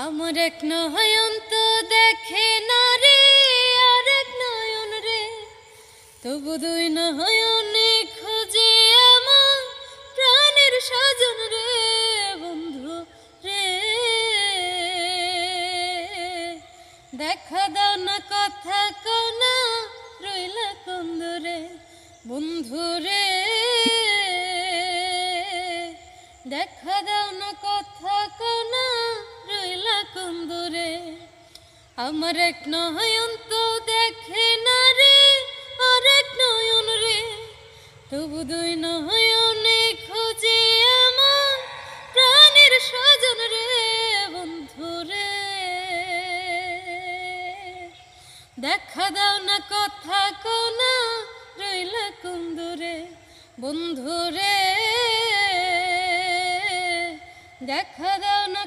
আমার এক নয়ন তো দেখে না রে, আর এক নয়ন রে, তবু দুই নয়নে খুঁজে আমার প্রাণের স্বজন রে, বন্ধু রে। দেখা দাও না, কথা কও না, রইলা কোন দূরে, বন্ধু রে। দেখা দাও না, কথা কও না, রইলা কোন দূরে। আমার এক নয়ন তো দেখে না রে, আর এক নয়ন রে, তবু দুই নয়নে খুঁজে আমার প্রাণের স্বজন রে, বন্ধু রে। দেখা দাও না, কথা কও না, রইলা কোন দূরে, বন্ধু রে। দেখা দাও না।